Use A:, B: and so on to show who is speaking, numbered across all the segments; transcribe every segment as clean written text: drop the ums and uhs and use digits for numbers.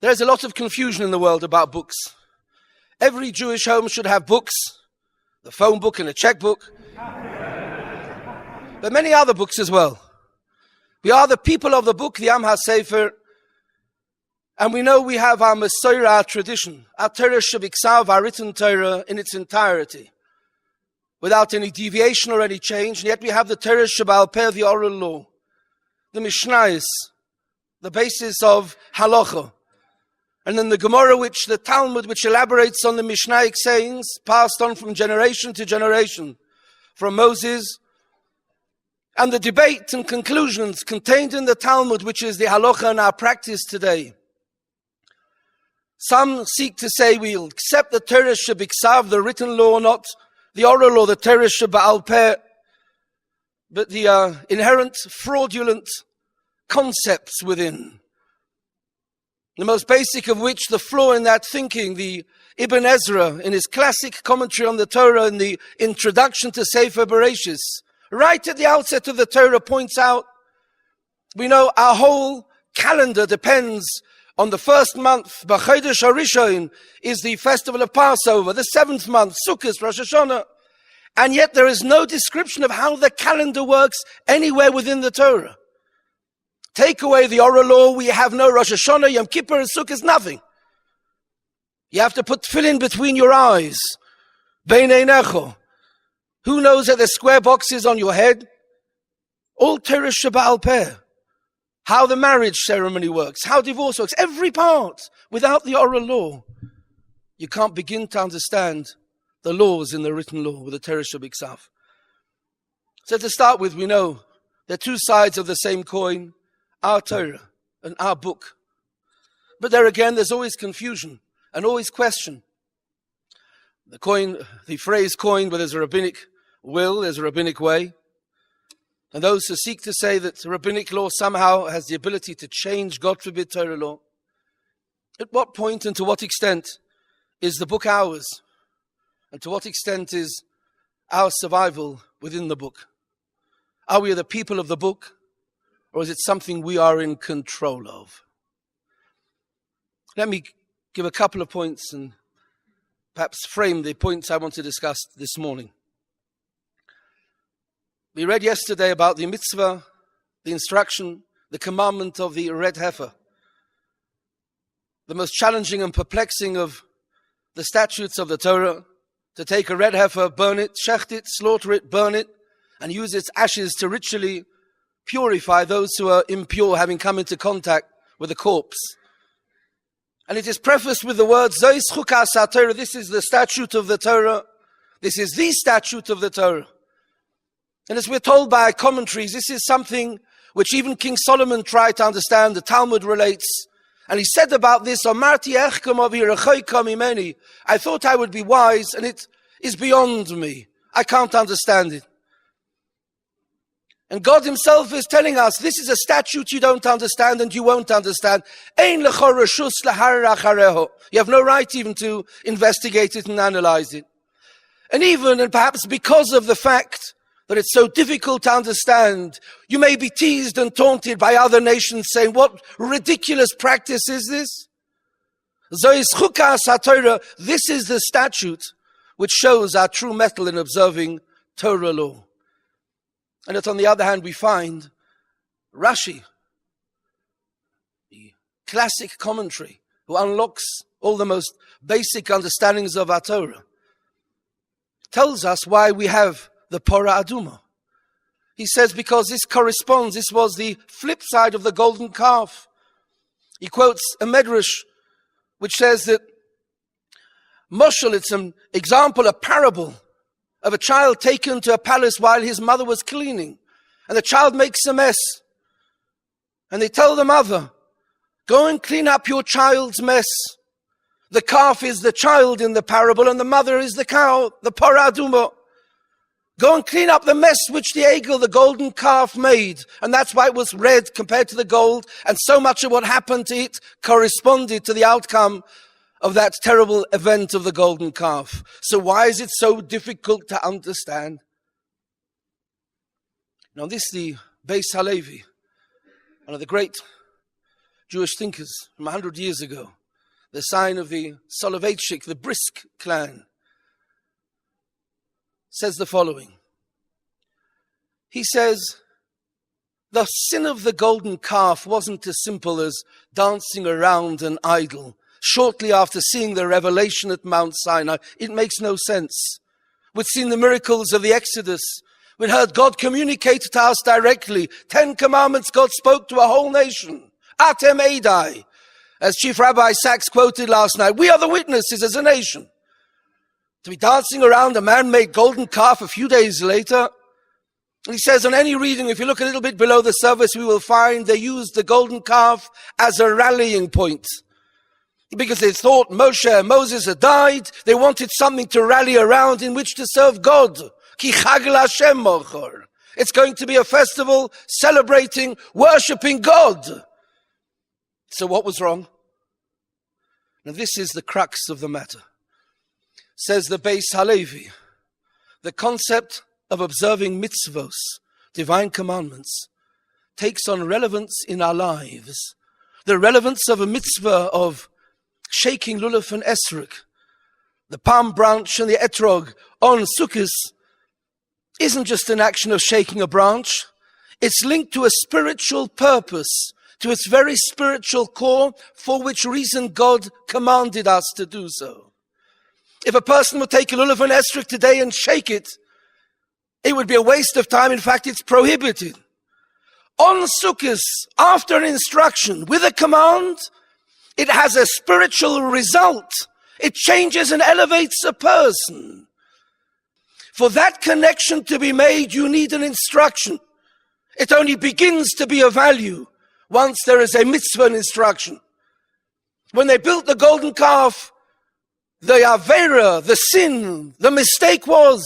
A: There's a lot of confusion in the world about books. Every Jewish home should have books, the phone book and a checkbook, but many other books as well. We are the people of the book, the Am HaSefer, and we know we have our Masorah, our tradition, our Torah Shebiksav, our written Torah in its entirety, without any deviation or any change, and yet we have the Torah Sheba'al Peh, the oral law, the Mishnayos, the basis of halacha, and then the Gemara, the Talmud, which elaborates on the Mishnaic sayings passed on from generation to generation, from Moses, and the debate and conclusions contained in the Talmud, which is the halacha in our practice today. Some seek to say we'll accept the Torah Shebiksav, the written law, not the oral law, the Torah Sheba'al Peh, but the inherent fraudulent concepts within. The most basic of which, the flaw in that thinking, the Ibn Ezra, in his classic commentary on the Torah, in the introduction to Sefer Bereshis, right at the outset of the Torah, points out, we know our whole calendar depends on the first month. B'chodesh HaRishon is the festival of Passover, the 7th month, Sukkot, Rosh Hashanah. And yet there is no description of how the calendar works anywhere within the Torah. Take away the oral law, we have no Rosh Hashanah, Yom Kippur, and Sukkot, nothing. You have to put tefillin between your eyes. Bein einecho. Who knows that there's square boxes on your head? All Torah Sheba'al Peh. How the marriage ceremony works, how divorce works, every part. Without the oral law, you can't begin to understand the laws in the written law with the Torah Shebiksav. So to start with, we know there are two sides of the same coin, our Torah and our book. But there again, there's always confusion and always question. The phrase coined, where there's a rabbinic will, there's a rabbinic way. And those who seek to say that rabbinic law somehow has the ability to change, God forbid, Torah law. At what point and to what extent is the book ours? And to what extent is our survival within the book? Are we the people of the book? Or is it something we are in control of? Let me give a couple of points and perhaps frame the points I want to discuss this morning. We read yesterday about the mitzvah, the instruction, the commandment of the red heifer. The most challenging and perplexing of the statutes of the Torah, to take a red heifer, burn it, shecht it, slaughter it, burn it, and use its ashes to ritually purify those who are impure, having come into contact with the corpse. And it is prefaced with the words, Zois chukas HaTorah, this is the statute of the Torah, this is the statute of the Torah. And as we're told by our commentaries, this is something which even King Solomon tried to understand. The Talmud relates. And he said about this, I thought I would be wise, and it is beyond me. I can't understand it. And God himself is telling us, this is a statute you don't understand and you won't understand. You have no right even to investigate it and analyze it. And even, and perhaps because of the fact that it's so difficult to understand, you may be teased and taunted by other nations saying, what ridiculous practice is this? This is the statute which shows our true mettle in observing Torah law. And that on the other hand, we find Rashi, the classic commentary, who unlocks all the most basic understandings of our Torah, tells us why we have the Porah Aduma. He says because this corresponds, this was the flip side of the golden calf. He quotes a medrash which says that Moshel, it's an example, a parable of a child taken to a palace while his mother was cleaning. And the child makes a mess. And they tell the mother, go and clean up your child's mess. The calf is the child in the parable and the mother is the cow, the Porah Aduma. Go and clean up the mess which the egel, the golden calf, made. And that's why it was red compared to the gold. And so much of what happened to it corresponded to the outcome of that terrible event of the golden calf. So why is it so difficult to understand? Now this, the Beis Halevi, one of the great Jewish thinkers from 100 years ago, the sign of the Soloveitchik, the Brisk clan, says the following. He says, the sin of the golden calf wasn't as simple as dancing around an idol shortly after seeing the revelation at Mount Sinai. It makes no sense. We'd seen the miracles of the Exodus. We'd heard God communicate to us directly. 10 commandments God spoke to a whole nation. Atem Edai. As Chief Rabbi Sachs quoted last night, we are the witnesses as a nation. To be dancing around a man-made golden calf a few days later. And he says on any reading, if you look a little bit below the surface, we will find they used the golden calf as a rallying point. Because they thought Moses had died, they wanted something to rally around in which to serve God. Ki Chag Hashem Mochor. It's going to be a festival celebrating, worshipping God. So what was wrong? Now this is the crux of the matter. Says the Beis Halevi, the concept of observing mitzvos, divine commandments, takes on relevance in our lives. The relevance of a mitzvah of shaking lulav and esrog, the palm branch and the etrog on Sukkot, isn't just an action of shaking a branch. It's linked to a spiritual purpose, to its very spiritual core, for which reason God commanded us to do so. If a person would take a lulav and esrog today and shake it, it would be a waste of time. In fact, it's prohibited. On Sukkot, after an instruction with a command, it has a spiritual result. It changes and elevates a person. For that connection to be made, you need an instruction. It only begins to be of value once there is a mitzvah instruction. When they built the golden calf, the avera, the sin, the mistake was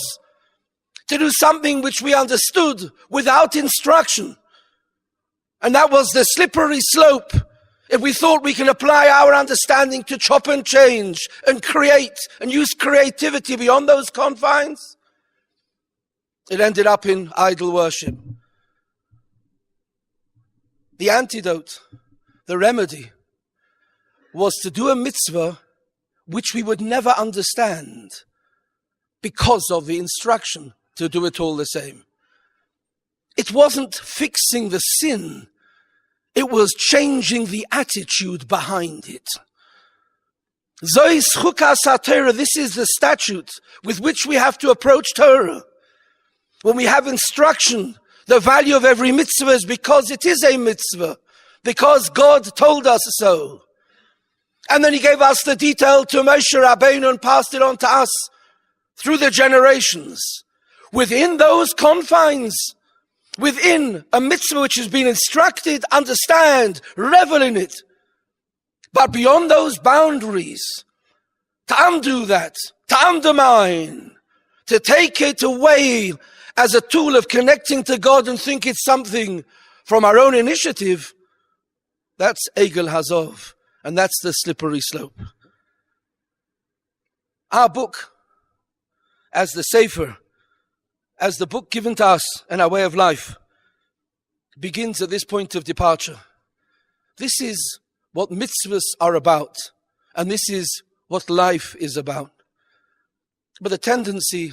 A: to do something which we understood without instruction. And that was the slippery slope. If we thought we can apply our understanding to chop and change and create and use creativity beyond those confines, it ended up in idol worship. The antidote, the remedy, was to do a mitzvah which we would never understand because of the instruction to do it all the same. It wasn't fixing the sin. It was changing the attitude behind it. Zois chukas ha-Torah, this is the statute with which we have to approach Torah. When we have instruction, the value of every mitzvah is because it is a mitzvah, because God told us so. And then he gave us the detail to Moshe Rabbeinu and passed it on to us through the generations. Within those confines, within a mitzvah which has been instructed, understand, revel in it. But beyond those boundaries, to undo that, to undermine, to take it away as a tool of connecting to God and think it's something from our own initiative, that's Egel Hazov, and that's the slippery slope. Our book, as the Sefer, as the book given to us and our way of life, begins at this point of departure. This is what mitzvahs are about, and this is what life is about. But the tendency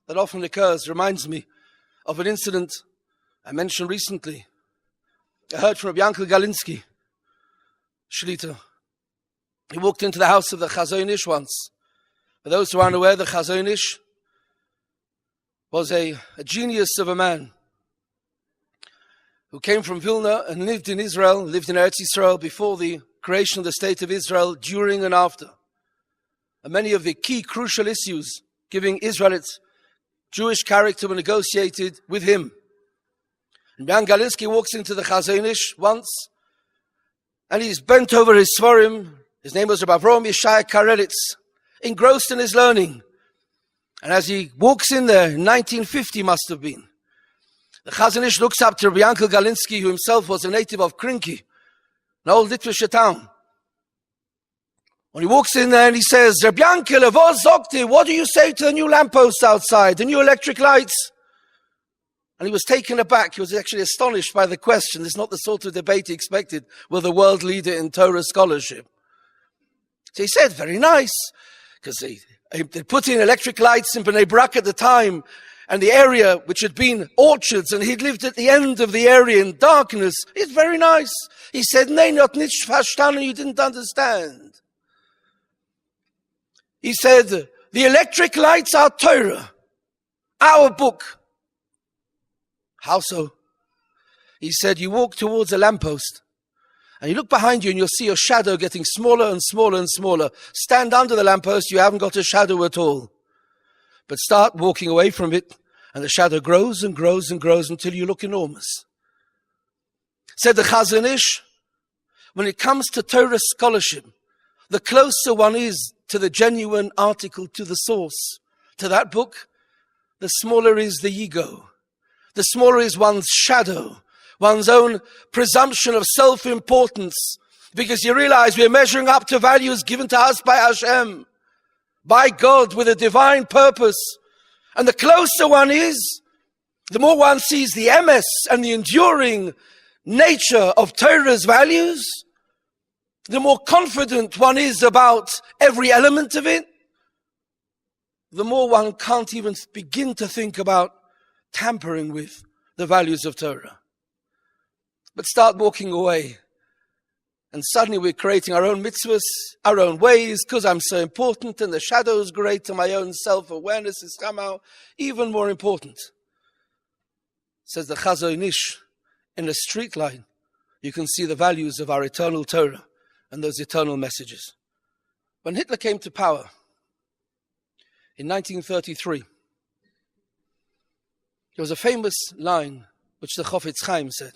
A: that often occurs reminds me of an incident I mentioned recently. I heard from Rabbi Yankel Galinsky, Shlita. He walked into the house of the Chazon Ish once. For those who aren't aware, the Chazon Ish was a genius of a man who came from Vilna and lived in Israel, lived in Eretz Yisrael before the creation of the State of Israel, during and after. And many of the key crucial issues giving Israel its Jewish character were negotiated with him. And Jan Galinsky walks into the Chazon Ish once, and he's bent over his Svarim. His name was Rabbi Avraham Yeshaya Karelitz, engrossed in his learning. And as he walks in there, in 1950 must have been, the Chazon Ish looks up to Rabbi Yankel Galinsky, who himself was a native of Krinki, an old Litvish town. When he walks in there and he says, Rabbi Yankel, what do you say to the new lampposts outside, the new electric lights? And he was taken aback. He was actually astonished by the question. It's not the sort of debate he expected with a world leader in Torah scholarship. So he said, very nice. Because they put in electric lights in Bnei Brak at the time. And the area, which had been orchards, and he'd lived at the end of the area in darkness. It's very nice. He said, "Nein, not nicht verstanden, you didn't understand." He said, the electric lights are Torah, our book. How so? He said, you walk towards a lamppost, and you look behind you and you'll see your shadow getting smaller and smaller and smaller. Stand under the lamppost, you haven't got a shadow at all. But start walking away from it, and the shadow grows and grows and grows until you look enormous. Said the Chazon Ish, when it comes to Torah scholarship, the closer one is to the genuine article, to the source, to that book, the smaller is the ego. The smaller is one's shadow, one's own presumption of self-importance, because you realize we're measuring up to values given to us by Hashem, by God, with a divine purpose. And the closer one is, the more one sees the emes and the enduring nature of Torah's values, the more confident one is about every element of it, the more one can't even begin to think about tampering with the values of Torah. But start walking away, and suddenly we're creating our own mitzvahs, our own ways, because I'm so important, and the shadow is great, and my own self-awareness is somehow even more important. Says the Chazon Ish, in a street light, you can see the values of our eternal Torah and those eternal messages. When Hitler came to power in 1933, there was a famous line which the Chofetz Chaim said.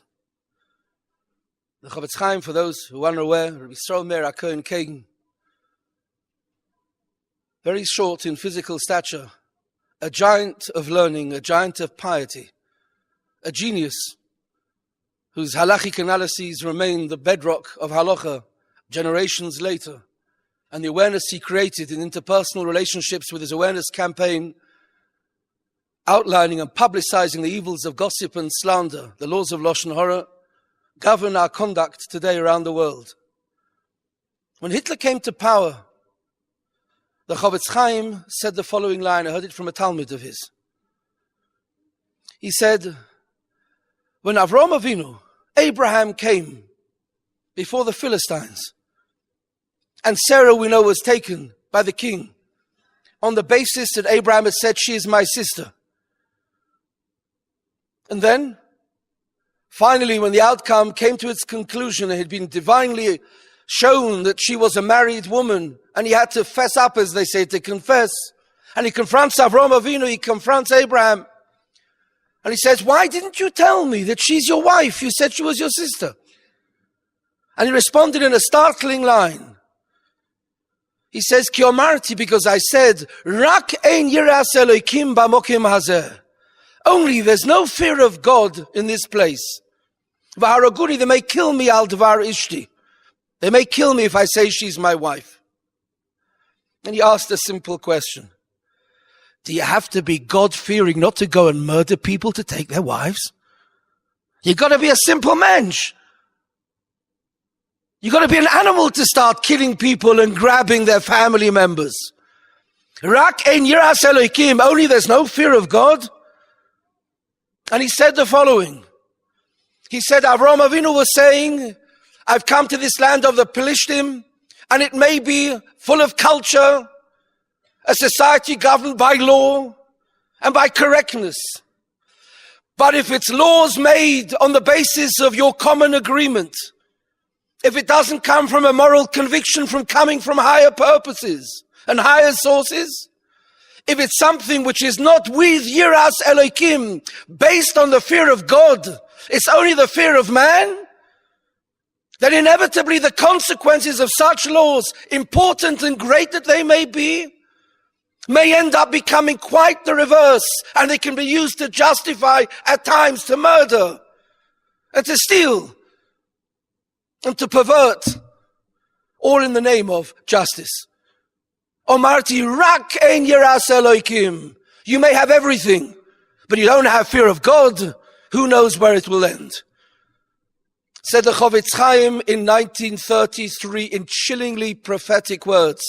A: The Chofetz Chaim, for those who are unaware, Rabbi Yisrael Meir HaKohen Kagan, very short in physical stature, a giant of learning, a giant of piety, a genius whose halachic analyses remain the bedrock of halacha generations later, and the awareness he created in interpersonal relationships with his awareness campaign, outlining and publicizing the evils of gossip and slander, the laws of Lashon Hara, govern our conduct today around the world. When Hitler came to power, the Chofetz Chaim said the following line. I heard it from a Talmud of his. He said, when Avraham Avinu, Abraham, came before the Philistines, and Sarah, we know, was taken by the king on the basis that Abraham had said, she is my sister. And then, finally, when the outcome came to its conclusion, it had been divinely shown that she was a married woman, and he had to fess up, as they say, to confess. And he confronts Avraham Avinu, he confronts Abraham. And he says, why didn't you tell me that she's your wife? You said she was your sister. And he responded in a startling line. He says, Ki omarti, because I said, Rak ein yiras Elokim b'mokim hazeh. Only there's no fear of God in this place. V'haraguni, they may kill me al dvar ishti. They may kill me if I say she's my wife. And he asked a simple question. Do you have to be God-fearing not to go and murder people to take their wives? You got to be a simple mensch. You got to be an animal to start killing people and grabbing their family members. Rak ein yiras Elokim, only there's no fear of God. And he said the following. He said, Avraham Avinu was saying, I've come to this land of the Pelishtim, and it may be full of culture, a society governed by law and by correctness. But if it's laws made on the basis of your common agreement, if it doesn't come from a moral conviction from coming from higher purposes and higher sources, if it's something which is not with Yiras Elokim, based on the fear of God, it's only the fear of man, then inevitably the consequences of such laws, important and great that they may be, may end up becoming quite the reverse, and they can be used to justify, at times, to murder and to steal and to pervert, all in the name of justice. Omarti rak ein yiras Elokim. You may have everything, but you don't have fear of God, who knows where it will end? Said the Chavetz Chaim in 1933 in chillingly prophetic words.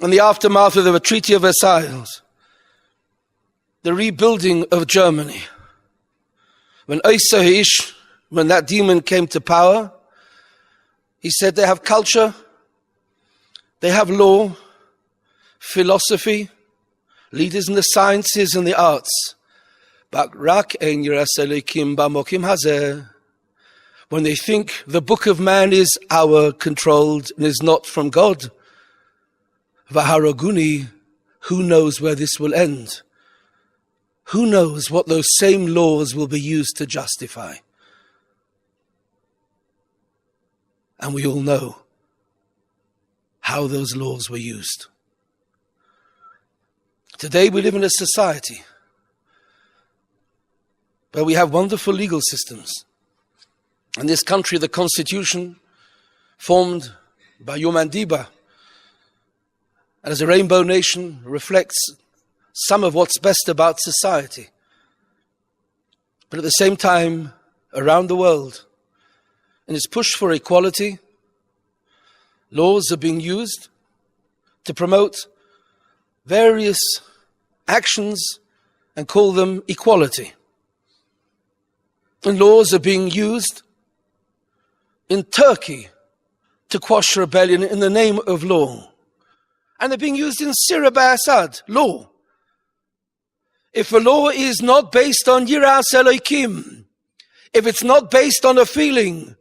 A: In the aftermath of the Treaty of Versailles, the rebuilding of Germany, when when that demon came to power, he said they have culture, they have law, philosophy, leaders in the sciences and the arts. But when they think the book of man is our controlled and is not from God, Vaharaguni, who knows where this will end? Who knows what those same laws will be used to justify? And we all know how those laws were used. Today we live in a society where we have wonderful legal systems. In this country, the constitution formed by Yomandiba and as a rainbow nation reflects some of what's best about society. But at the same time, around the world, in its push for equality, laws are being used to promote various actions and call them equality. And laws are being used in Turkey to quash rebellion in the name of law. And they're being used in Syria by Assad, law. If a law is not based on Yiras Elohim, if it's not based on a feeling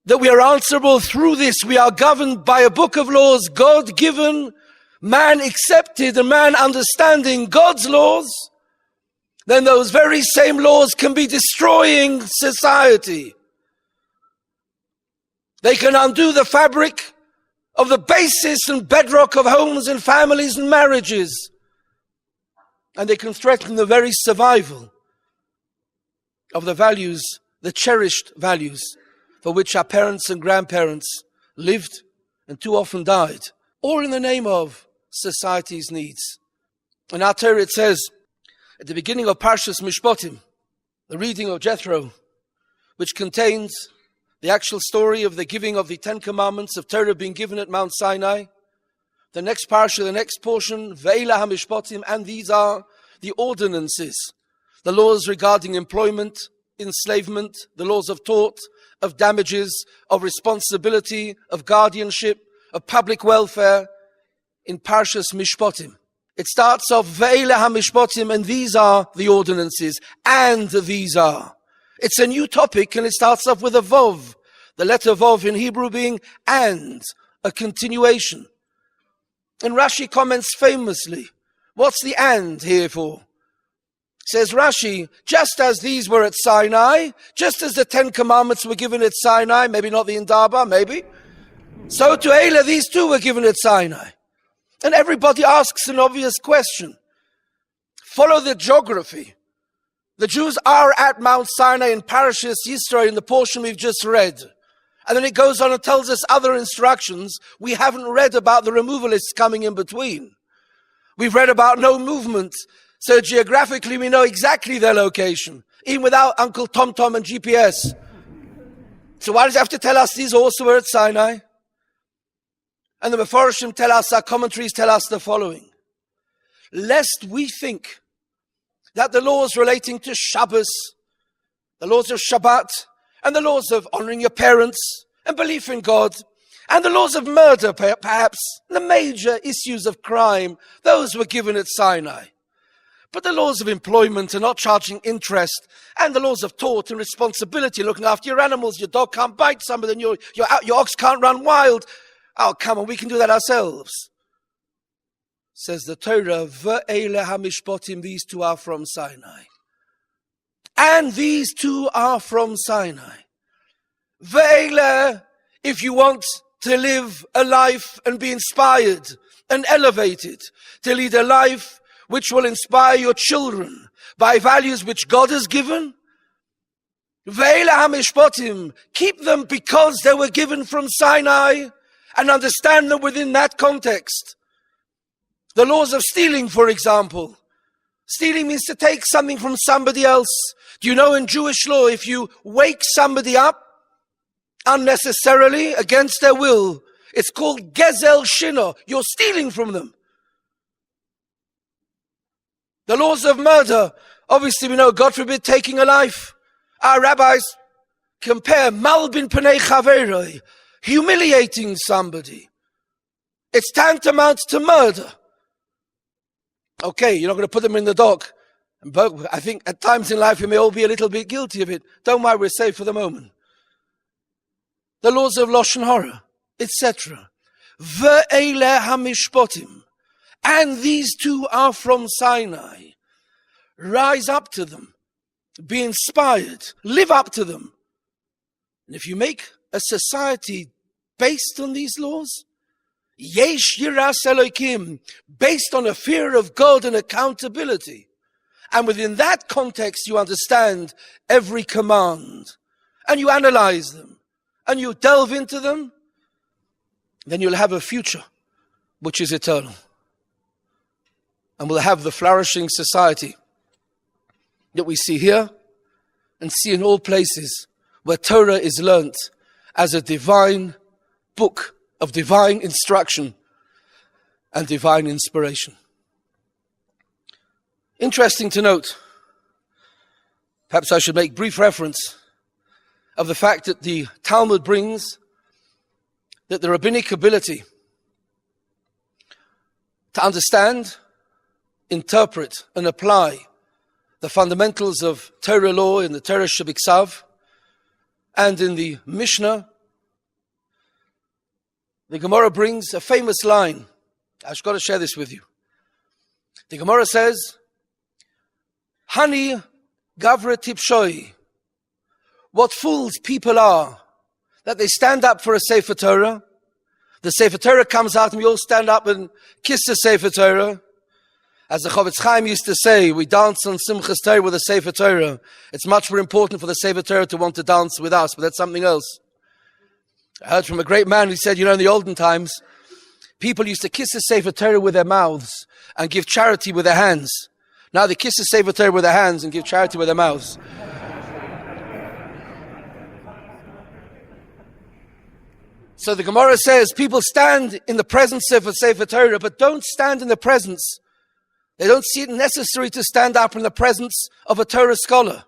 A: that we are answerable through this, we are governed by a book of laws, God-given, man accepted, and man understanding God's laws, then those very same laws can be destroying society. They can undo the fabric of the basis and bedrock of homes and families and marriages. And they can threaten the very survival of the values, the cherished values for which our parents and grandparents lived and too often died, all in the name of society's needs. In our Torah it says, at the beginning of Parshas Mishpatim, the reading of Jethro, which contains the actual story of the giving of the 10 Commandments of Torah being given at Mount Sinai. The next parsha, the next portion, Ve'ela HaMishpatim, and these are the ordinances, the laws regarding employment, enslavement, the laws of tort, of damages, of responsibility, of guardianship, of public welfare, in Parshas Mishpatim. It starts off, Ve'ela HaMishpatim, and these are the ordinances, and these are. It's a new topic, and it starts off with a Vov, the letter Vov in Hebrew being and, a continuation. And Rashi comments famously, what's the and here for? Says Rashi, just as these were at Sinai, just as the 10 Commandments were given at Sinai, maybe not the Indaba, maybe, so to Eila these two were given at Sinai. And everybody asks an obvious question. Follow the geography. The Jews are at Mount Sinai in Parashas Yisro in the portion we've just read. And then it goes on and tells us other instructions we haven't read about the removalists coming in between. We've read about no movement. So geographically we know exactly their location, even without Uncle Tom Tom and GPS. So why does it have to tell us these also were at Sinai? And the Meforshim tell us, our commentaries tell us the following. Lest we think that the laws relating to Shabbos, the laws of Shabbat, and the laws of honoring your parents and belief in God, and the laws of murder, perhaps, the major issues of crime, those were given at Sinai. But the laws of employment and not charging interest, and the laws of tort and responsibility, looking after your animals, your dog can't bite somebody, and your ox can't run wild. Oh, come on, we can do that ourselves. Says the Torah, Ve'ele HaMishpatim, these two are from Sinai. And these two are from Sinai. Ve'ele, if you want to live a life and be inspired and elevated, to lead a life which will inspire your children by values which God has given, Ve'ele HaMishpatim, keep them because they were given from Sinai and understand them within that context. The laws of stealing, for example, Stealing means to take something from somebody else. Do you know in Jewish law, if you wake somebody up unnecessarily against their will, it's called gezel shino. You're stealing from them. The laws of murder, obviously we know, God forbid, taking a life. Our rabbis compare malbin penei chaveroi, humiliating somebody. It's tantamount to murder. Okay, you're not going to put them in the dock. But I think at times in life we may all be a little bit guilty of it. Don't worry, we're safe for the moment. The laws of Lashon Hara, etc. Ve'ele ha-mishpatim. And these two are from Sinai. Rise up to them. Be inspired. Live up to them. And if you make a society based on these laws, yesh yiras Elokim, based on a fear of God and accountability, and within that context you understand every command, and you analyze them, and you delve into them, then you'll have a future which is eternal. And we'll have the flourishing society that we see here and see in all places where Torah is learnt as a divine book of divine instruction and divine inspiration. Interesting to note, perhaps I should make brief reference of the fact that the Talmud brings that the rabbinic ability to understand, interpret and apply the fundamentals of Torah law in the Torah Shebiksav and in the Mishnah, the Gemara brings a famous line. I've got to share this with you. The Gemara says, Hani gavre tipshoi. What fools people are, that they stand up for a Sefer Torah. The Sefer Torah comes out and we all stand up and kiss the Sefer Torah. As the Chavetz Chaim used to say, we dance on Simchas Torah with the Sefer Torah. It's much more important for the Sefer Torah to want to dance with us, but that's something else. I heard from a great man who said, in the olden times, people used to kiss the Sefer Torah with their mouths and give charity with their hands. Now they kiss the Sefer Torah with their hands and give charity with their mouths. So the Gemara says, people stand in the presence of a Sefer Torah, but don't stand in the presence. They don't see it necessary to stand up in the presence of a Torah scholar.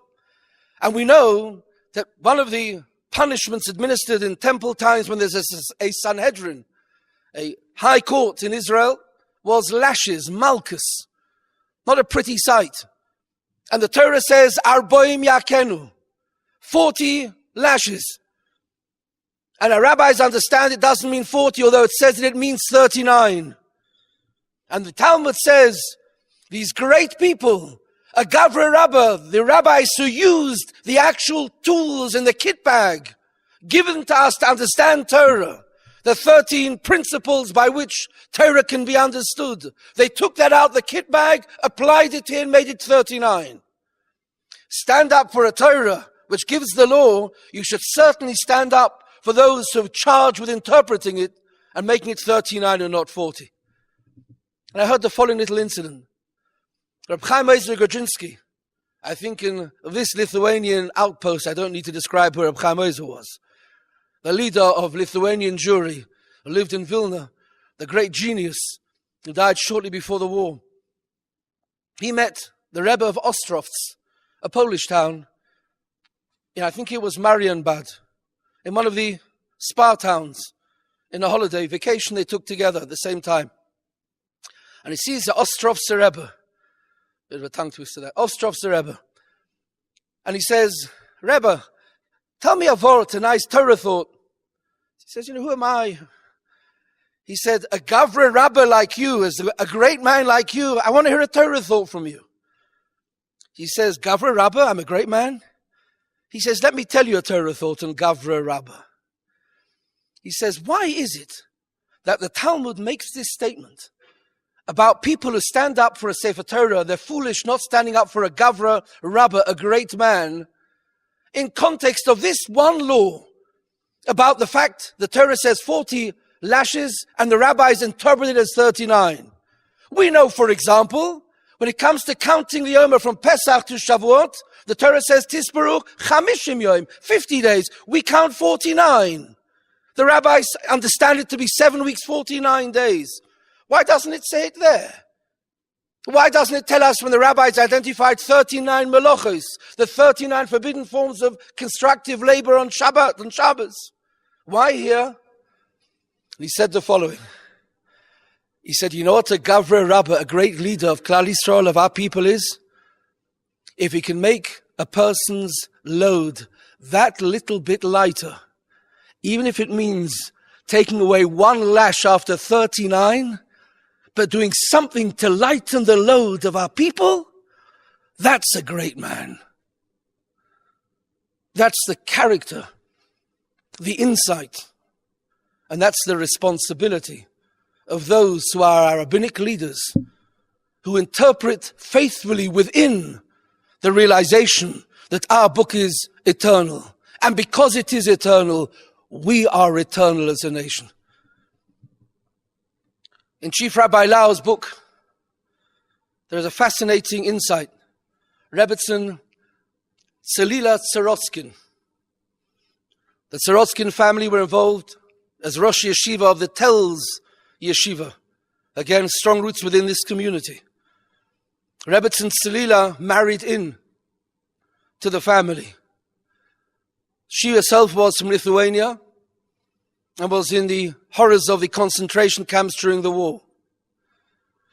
A: And we know that one of the punishments administered in temple times when there's a Sanhedrin, a high court in Israel, was lashes, malchus. Not a pretty sight. And the Torah says, Arboim yakenu, 40 lashes. And our rabbis understand it doesn't mean 40, although it says that it means 39. And the Talmud says, these great people, a Gavra Rabbah, the rabbis who used the actual tools in the kit bag given to us to understand Torah, the 13 principles by which Torah can be understood. They took that out the kit bag, applied it here and made it 39. Stand up for a Torah which gives the law. You should certainly stand up for those who are charged with interpreting it and making it 39 and not 40. And I heard the following little incident. Reb Chaim Ozer Godzinski, I think in this Lithuanian outpost, I don't need to describe where Reb Chaim Ozer was. The leader of Lithuanian Jewry, who lived in Vilna, the great genius who died shortly before the war. He met the Rebbe of Ostrovsk, a Polish town, I think it was Marienbad, in one of the spa towns, in a holiday vacation they took together at the same time. And he sees the Ostrovsk Rebbe, bit of a tongue twister there, Ostrovsk Rebbe. And he says, Rebbe, tell me a word, a nice Torah thought. He says, who am I? He said, a Gavra Rabbah like you, a great man like you, I want to hear a Torah thought from you. He says, Gavra Rabbah, I'm a great man. He says, let me tell you a Torah thought on Gavra Rabbah. He says, why is it that the Talmud makes this statement about people who stand up for a Sefer Torah, they're foolish not standing up for a Gavra Rabbah, a great man, in context of this one law about the fact the Torah says 40 lashes and the rabbis interpret it as 39. We know, for example, When it comes to counting the Yomer from Pesach to Shavuot, the Torah says, Tisperu Chamishim Yom, 50 days. We count 49. The rabbis understand it to be 7 weeks, 49 days. Why doesn't it say it there? Why doesn't it tell us when the rabbis identified 39 melachos, the 39 forbidden forms of constructive labor on Shabbat and Shabbos? Why here? He said the following. He said, you know what a Gavra Rabbah, a great leader of Klal Yisrael, of our people is? If he can make a person's load that little bit lighter, even if it means taking away one lash after 39, but doing something to lighten the load of our people, that's a great man. That's the character, the insight, and that's the responsibility of those who are our rabbinic leaders, who interpret faithfully within the realization that our book is eternal. And because it is eternal, we are eternal as a nation. In Chief Rabbi Lau's book, there is a fascinating insight. Rebbetzin Celila Tsarotskin. The Tsarotskin family were involved as Rosh Yeshiva of the Telz Yeshiva. Again, strong roots within this community. Rebbetzin Celila married in to the family. She herself was from Lithuania and was in the horrors of the concentration camps during the war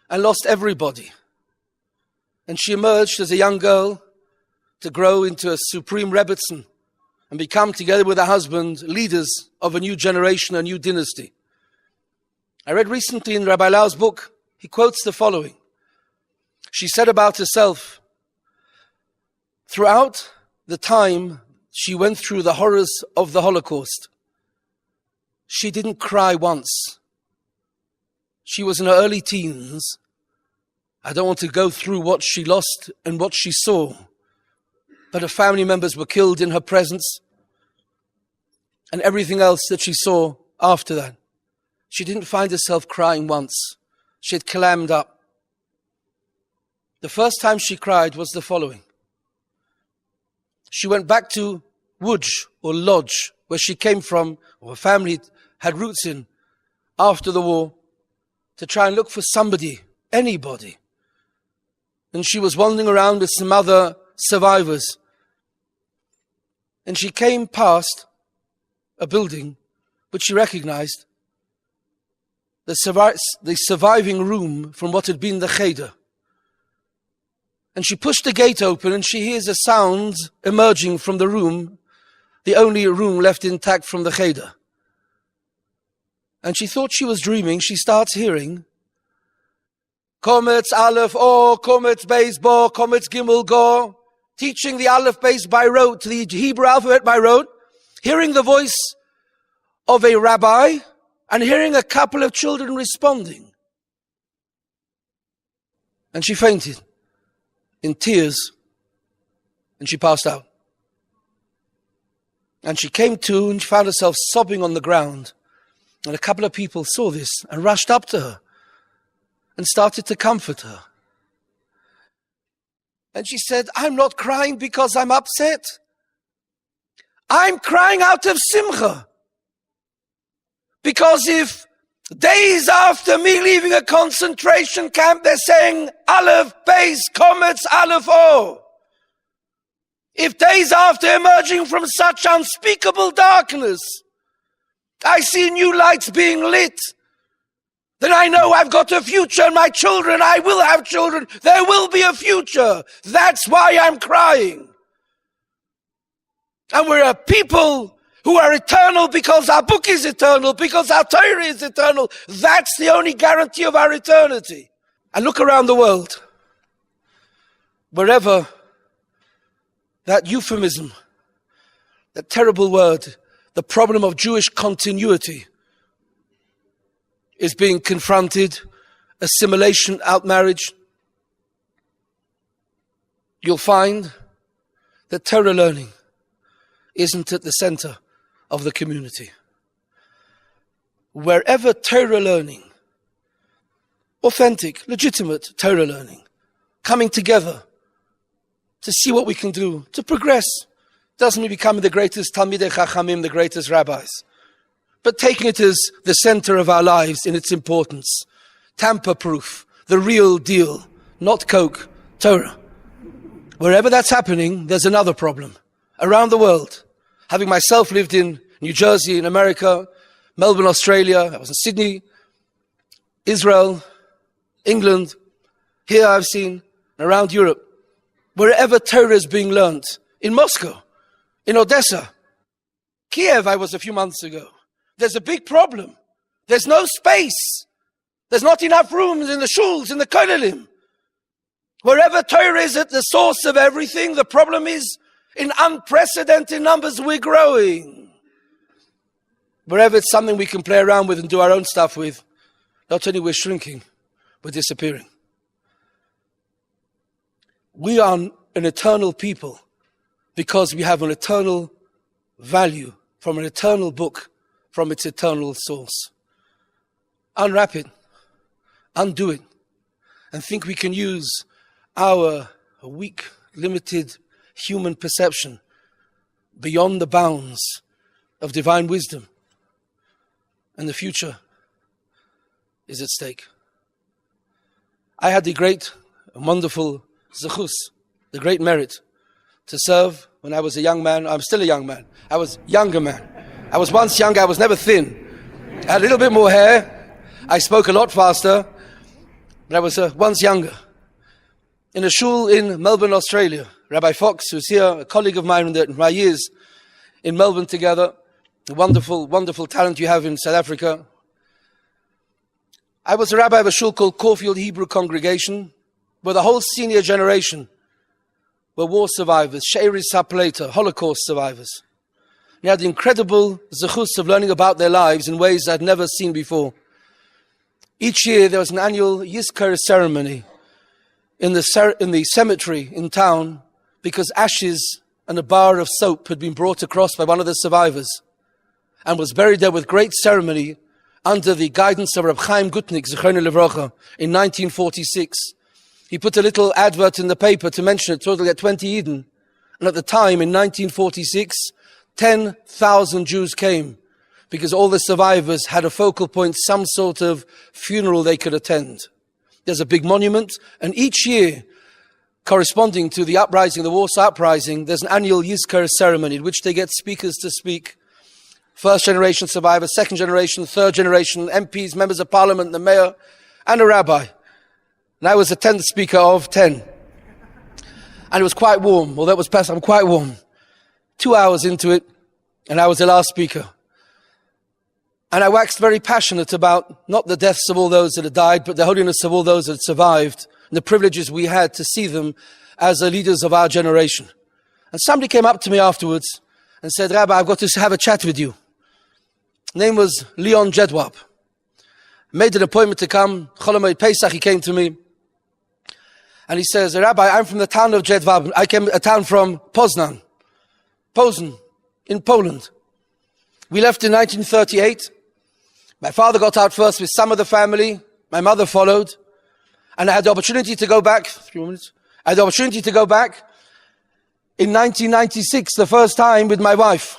A: and lost everybody. And she emerged as a young girl to grow into a supreme Rebbetzin and become, together with her husband, leaders of a new generation, a new dynasty. I read recently in Rabbi Lau's book, he quotes the following. She said about herself, throughout the time she went through the horrors of the Holocaust, she didn't cry once. She was in her early teens. I don't want to go through what she lost and what she saw, but her family members were killed in her presence and everything else that she saw after that. She didn't find herself crying once. She had clammed up. The first time she cried was the following. She went back to Łódź or Lodz, where she came from, or her family had roots in, after the war, to try and look for somebody, anybody. And she was wandering around with some other survivors. And she came past a building which she recognized, the surviving room from what had been the cheder. And she pushed the gate open and she hears a sound emerging from the room, the only room left intact from the cheder. And she thought she was dreaming. She starts hearing, Kometz Aleph O, Kometz Beis Bo, Kometz Gimel Go, teaching the Aleph Beis by rote, to the Hebrew alphabet by rote, hearing the voice of a rabbi, and hearing a couple of children responding. And she fainted in tears, and she passed out. And she came to and she found herself sobbing on the ground. And a couple of people saw this and rushed up to her and started to comfort her. And she said, I'm not crying because I'm upset. I'm crying out of simcha. Because if days after me leaving a concentration camp, they're saying, Aleph, Beis, Kometz, Aleph, O. If days after emerging from such unspeakable darkness, I see new lights being lit, then I know I've got a future, and my children, I will have children. There will be a future. That's why I'm crying. And we're a people who are eternal because our book is eternal, because our Torah is eternal. That's the only guarantee of our eternity. And look around the world. Wherever that euphemism, that terrible word, the problem of Jewish continuity is being confronted, assimilation, outmarriage, you'll find that Torah learning isn't at the center of the community. Wherever Torah learning, authentic, legitimate Torah learning, coming together to see what we can do, to progress. Doesn't mean becoming the greatest Talmidei Chachamim, the greatest rabbis, but taking it as the center of our lives in its importance. Tamper-proof, the real deal, not Coke, Torah. Wherever that's happening, there's another problem. Around the world, having myself lived in New Jersey, in America, Melbourne, Australia, I was in Sydney, Israel, England, here I've seen, around Europe, wherever Torah is being learned, in Moscow, in Odessa, Kiev, I was a few months ago. There's a big problem. There's no space. There's not enough rooms in the shuls, in the kollelim. Wherever Torah is at the source of everything, the problem is in unprecedented numbers we're growing. Wherever it's something we can play around with and do our own stuff with, not only we're shrinking, we're disappearing. We are an eternal people because we have an eternal value from an eternal book, from its eternal source. Unwrap it, undo it, and think we can use our weak, limited human perception beyond the bounds of divine wisdom. And the future is at stake. I had the great and wonderful zechus, the great merit, to serve when I was a young man. I'm still a young man. I was a younger man. I was once young, I was never thin. I had a little bit more hair. I spoke a lot faster, but I was once younger. In a shul in Melbourne, Australia, Rabbi Fox, who's here, a colleague of mine in my years in Melbourne together, a wonderful, wonderful talent you have in South Africa. I was a rabbi of a shul called Caulfield Hebrew Congregation, where the whole senior generation were war survivors, She'eris HaPleita, Holocaust survivors. And I had the incredible zechus of learning about their lives in ways I'd never seen before. Each year there was an annual Yizkar ceremony in the cemetery in town because ashes and a bar of soap had been brought across by one of the survivors and was buried there with great ceremony under the guidance of Reb Chaim Gutnik, Zichrono Livrocha, in 1946. He put a little advert in the paper to mention it, so it'll get 20 Eden. And at the time, in 1946, 10,000 Jews came because all the survivors had a focal point, some sort of funeral they could attend. There's a big monument, and each year, corresponding to the uprising, the Warsaw Uprising, there's an annual Yizkar ceremony in which they get speakers to speak. First generation survivors, second generation, third generation, MPs, members of parliament, the mayor, and a rabbi. And I was the 10th speaker of 10. And it was quite warm, although it was past, I'm quite warm. 2 hours into it, and I was the last speaker. And I waxed very passionate about not the deaths of all those that had died, but the holiness of all those that had survived, and the privileges we had to see them as the leaders of our generation. And somebody came up to me afterwards and said, Rabbi, I've got to have a chat with you. His name was Leon Jedwab. Made an appointment to come. Chol Hamoed Pesach, he came to me. And he says, Rabbi, I'm from the town of Jedwab. I came a town from Poznan, in Poland. We left in 1938. My father got out first with some of the family. My mother followed. And I had the opportunity to go back. 3 minutes. I had the opportunity to go back in 1996, the first time with my wife.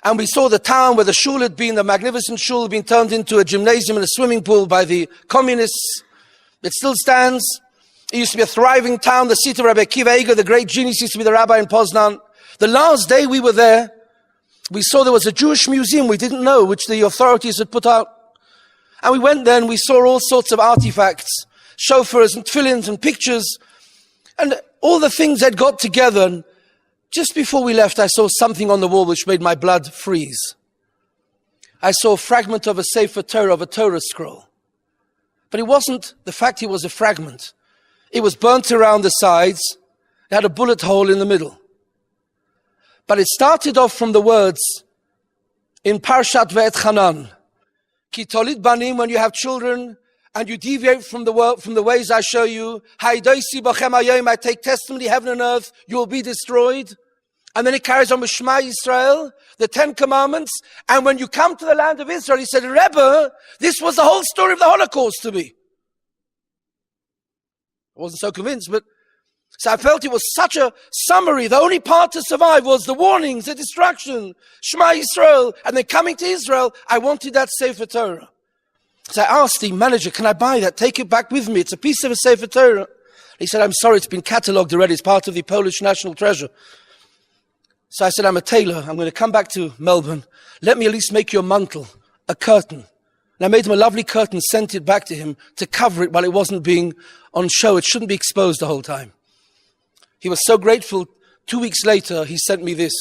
A: And we saw the town where the shul had been, the magnificent shul had been turned into a gymnasium and a swimming pool by the communists. It still stands. It used to be a thriving town. The seat of Rabbi Akiva Eger, the great genius, used to be the rabbi in Poznan. The last day we were there, we saw there was a Jewish museum we didn't know, which the authorities had put out. And we went there and we saw all sorts of artifacts, shofars and tefillins and pictures, and all the things they'd got together. And just before we left, I saw something on the wall which made my blood freeze. I saw a fragment of a Sefer Torah, of a Torah scroll. But it wasn't the fact it was a fragment. It was burnt around the sides. It had a bullet hole in the middle. But it started off from the words in Parshat Ve'etchanan. Ki tolid banim, when you have children and you deviate from the ways I show you, Haidoisi b'chem hayom, I take testimony, heaven and earth, you will be destroyed. And then it carries on with Shema Yisrael, the 10 Commandments. And when you come to the land of Israel, he said, Rebbe, this was the whole story of the Holocaust to me. I wasn't so convinced, but so I felt it was such a summary. The only part to survive was the warnings, the destruction, Shema Yisrael, and then coming to Israel. I wanted that Sefer Torah. So I asked the manager, can I buy that? Take it back with me. It's a piece of a Sefer Torah. He said, I'm sorry, it's been catalogued already. It's part of the Polish national treasure. So I said, I'm a tailor. I'm going to come back to Melbourne. Let me at least make you a mantle, a curtain. And I made him a lovely curtain, sent it back to him to cover it while it wasn't being on show. It shouldn't be exposed the whole time. He was so grateful. 2 weeks later, he sent me this.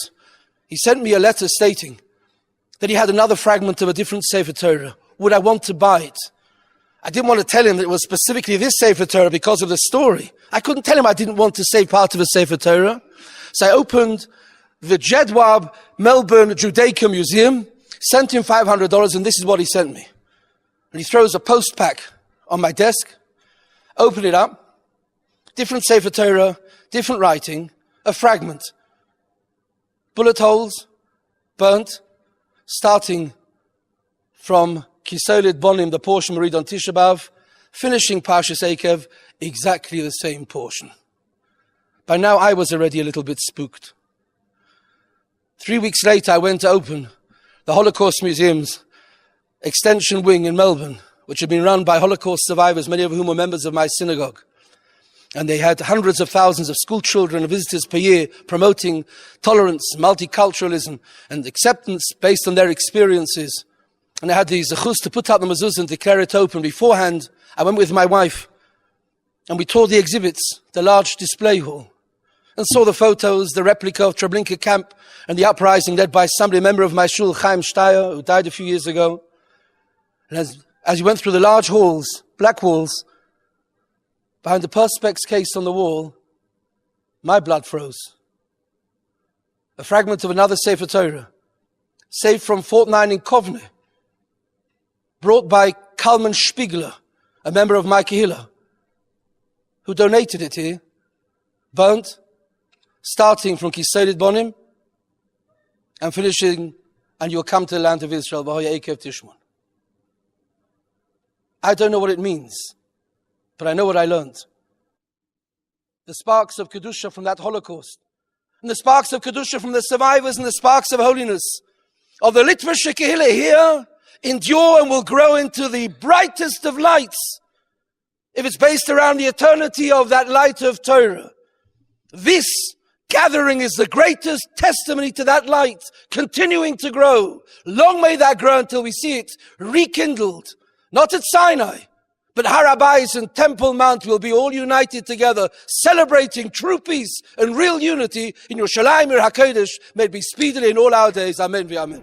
A: He sent me a letter stating that he had another fragment of a different Sefer Torah. Would I want to buy it? I didn't want to tell him that it was specifically this Sefer Torah because of the story. I couldn't tell him I didn't want to say part of a Sefer Torah. So I opened the Jedwab Melbourne Judaica Museum, sent him $500, and this is what he sent me. And he throws a post pack on my desk, open it up, different Sefer Torah, different writing, a fragment, bullet holes, burnt, starting from Kisolid Bonim, the portion we read on Tisha B'Av, finishing Parshas Eikev, exactly the same portion. By now I was already a little bit spooked. 3 weeks later I went to open the Holocaust Museum's extension wing in Melbourne, which had been run by Holocaust survivors, many of whom were members of my synagogue. And they had hundreds of thousands of school children and visitors per year promoting tolerance, multiculturalism, and acceptance based on their experiences. And I had the zechus to put out the mezuzah and declare it open. Beforehand, I went with my wife and we toured the exhibits, the large display hall, and saw the photos, the replica of Treblinka camp and the uprising led by somebody, a member of my shul, Chaim Steyer, who died a few years ago. And as you went through the large halls, black walls, behind the Perspex case on the wall, my blood froze. A fragment of another Sefer Torah, saved from Fort 9 in Kovne, brought by Kalman Spiegler, a member of my Kehillah, who donated it here, burnt, starting from Kisolid Bonim, and finishing, and you'll come to the land of Israel, V'hoya Eikev Tishmon. I don't know what it means, but I know what I learned. The sparks of Kedusha from that Holocaust, and the sparks of Kedusha from the survivors, and the sparks of holiness of the Litvische Kehillah here endure and will grow into the brightest of lights if it's based around the eternity of that light of Torah. This gathering is the greatest testimony to that light continuing to grow. Long may that grow until we see it rekindled, not at Sinai, but Har HaBayis and Temple Mount will be all united together, celebrating true peace and real unity in Yerushalayim HaKodesh. May it be speedily in all our days. Amen v'amen.